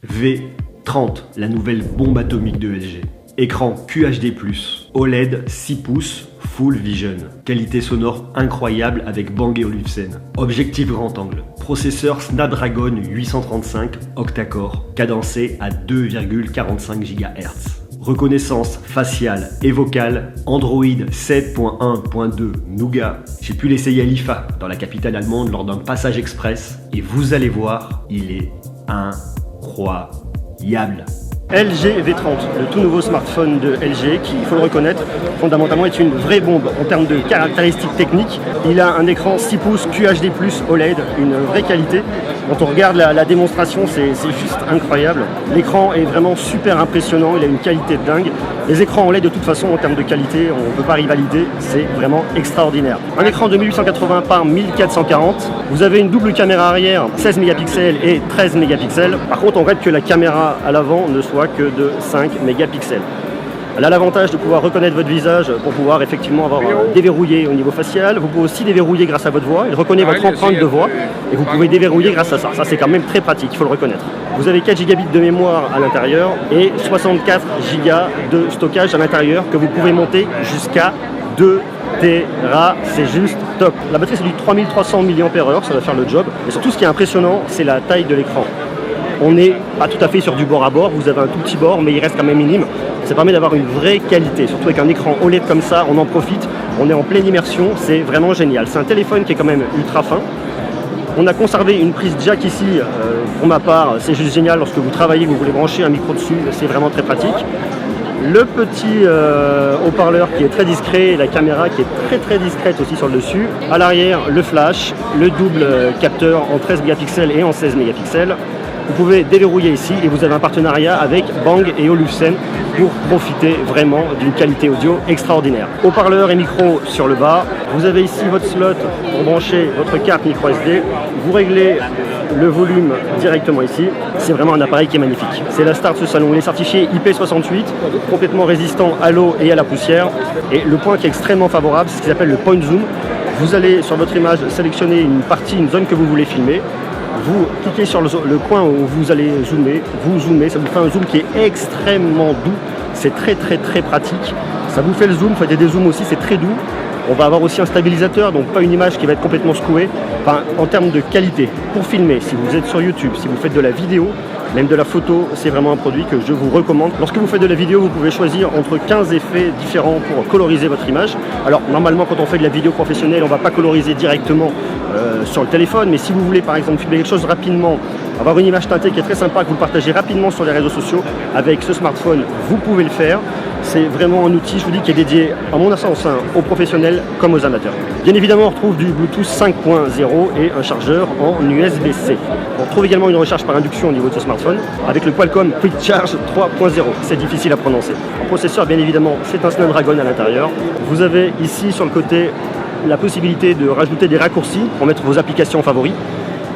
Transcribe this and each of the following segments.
V30, la nouvelle bombe atomique de LG. Écran QHD+, OLED 6 pouces, Full Vision. Qualité sonore incroyable avec Bang & Olufsen. Objectif grand angle. Processeur Snapdragon 835 octa-core, cadencé à 2,45 GHz. Reconnaissance faciale et vocale, Android 7.1.2 Nougat. J'ai pu l'essayer à l'IFA, dans la capitale allemande, lors d'un passage express, et vous allez voir, il est incroyable. LG V30, le tout nouveau smartphone de LG qui, il faut le reconnaître, fondamentalement est une vraie bombe en termes de caractéristiques techniques. Il a un écran 6 pouces QHD+, OLED, une vraie qualité. Quand on regarde la démonstration, c'est juste incroyable. L'écran est vraiment super impressionnant, il a une qualité de dingue. Les écrans OLED de toute façon en termes de qualité, on ne peut pas rivaliser, c'est vraiment extraordinaire. Un écran de 1880 par 1440, vous avez une double caméra arrière, 16 mégapixels et 13 mégapixels. Par contre, on regrette que la caméra à l'avant ne soit que de 5 mégapixels. Elle a l'avantage de pouvoir reconnaître votre visage pour pouvoir effectivement avoir déverrouillé au niveau facial. Vous pouvez aussi déverrouiller grâce à votre voix. Il reconnaît votre empreinte de voix et vous pouvez déverrouiller grâce à ça. Ça, c'est quand même très pratique, il faut le reconnaître. Vous avez 4 Go de mémoire à l'intérieur et 64 Go de stockage à l'intérieur que vous pouvez monter jusqu'à 2 Tera, c'est juste top. La batterie, c'est du 3300 mAh, ça va faire le job. Et surtout, ce qui est impressionnant, c'est la taille de l'écran. On n'est pas tout à fait sur du bord à bord, vous avez un tout petit bord, mais il reste quand même minime. Ça permet d'avoir une vraie qualité, surtout avec un écran OLED comme ça, on en profite, on est en pleine immersion, c'est vraiment génial. C'est un téléphone qui est quand même ultra fin. On a conservé une prise jack ici, pour ma part, c'est juste génial lorsque vous travaillez, vous voulez brancher un micro dessus, c'est vraiment très pratique. Le petit haut-parleur qui est très discret et la caméra qui est très discrète aussi sur le dessus. À l'arrière, le flash, le double capteur en 13 mégapixels et en 16 mégapixels. Vous pouvez déverrouiller ici et vous avez un partenariat avec Bang & Olufsen pour profiter vraiment d'une qualité audio extraordinaire. Haut-parleur et micro sur le bas. Vous avez ici votre slot pour brancher votre carte micro SD. Vous réglez le volume directement ici. C'est vraiment un appareil qui est magnifique. C'est la star de ce salon. Il est certifié IP68, complètement résistant à l'eau et à la poussière. Et le point qui est extrêmement favorable, c'est ce qui s'appelle le point zoom. Vous allez sur votre image sélectionner une partie, une zone que vous voulez filmer. Vous cliquez sur le coin où vous allez zoomer, vous zoomez, ça vous fait un zoom qui est extrêmement doux, c'est très pratique. Ça vous fait le zoom, faites des zooms aussi, c'est très doux. On va avoir aussi un stabilisateur, donc pas une image qui va être complètement secouée. Enfin, en termes de qualité, pour filmer, si vous êtes sur YouTube, si vous faites de la vidéo, même de la photo, c'est vraiment un produit que je vous recommande. Lorsque vous faites de la vidéo, vous pouvez choisir entre 15 effets différents pour coloriser votre image. Alors normalement, quand on fait de la vidéo professionnelle, on ne va pas coloriser directement sur le téléphone, mais si vous voulez par exemple filmer quelque chose rapidement, avoir une image teintée qui est très sympa, que vous partagez rapidement sur les réseaux sociaux, avec ce smartphone, vous pouvez le faire. C'est vraiment un outil, je vous dis, qui est dédié, à mon sens, aux professionnels comme aux amateurs. Bien évidemment, on retrouve du Bluetooth 5.0 et un chargeur en USB-C. On retrouve également une recharge par induction au niveau de ce smartphone, avec le Qualcomm Quick Charge 3.0. C'est difficile à prononcer. En processeur, bien évidemment, c'est un Snapdragon à l'intérieur. Vous avez ici, sur le côté, la possibilité de rajouter des raccourcis pour mettre vos applications favoris.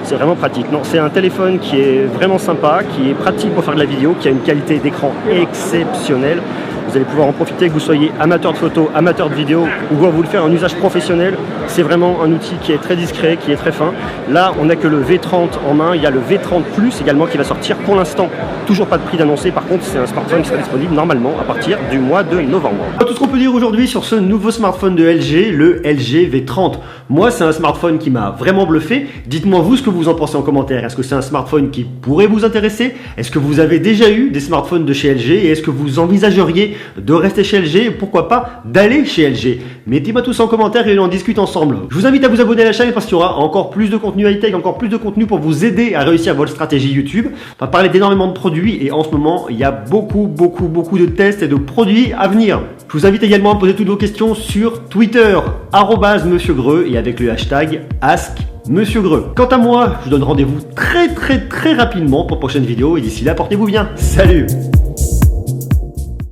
C'est vraiment pratique. Non, c'est un téléphone qui est vraiment sympa, qui est pratique pour faire de la vidéo, qui a une qualité d'écran exceptionnelle. Vous allez pouvoir en profiter, que vous soyez amateur de photo, amateur de vidéo ou vous voulez faire un usage professionnel. C'est vraiment un outil qui est très discret, qui est très fin. Là, on n'a que le V30 en main. Il y a le V30 Plus également qui va sortir. Pour l'instant, toujours pas de prix d'annoncer. Par contre, c'est un smartphone qui sera disponible normalement à partir du mois de novembre. Tout ce qu'on peut dire aujourd'hui sur ce nouveau smartphone de LG, le LG V30. Moi, c'est un smartphone qui m'a vraiment bluffé. Dites-moi vous ce que vous en pensez en commentaire. Est-ce que c'est un smartphone qui pourrait vous intéresser? Est-ce que vous avez déjà eu des smartphones de chez LG et est-ce que vous envisageriez de rester chez LG et pourquoi pas d'aller chez LG? Mettez-moi tout ça en commentaire et on en discute ensemble. Je vous invite à vous abonner à la chaîne parce qu'il y aura encore plus de contenu high-tech, encore plus de contenu pour vous aider à réussir votre stratégie YouTube. On va parler d'énormément de produits et en ce moment, il y a beaucoup de tests et de produits à venir. Je vous invite également à poser toutes vos questions sur Twitter, @Monsieur Greux et avec le hashtag #MonsieurGreux. Quant à moi, je vous donne rendez-vous très rapidement pour une prochaine vidéo et d'ici là, portez-vous bien. Salut!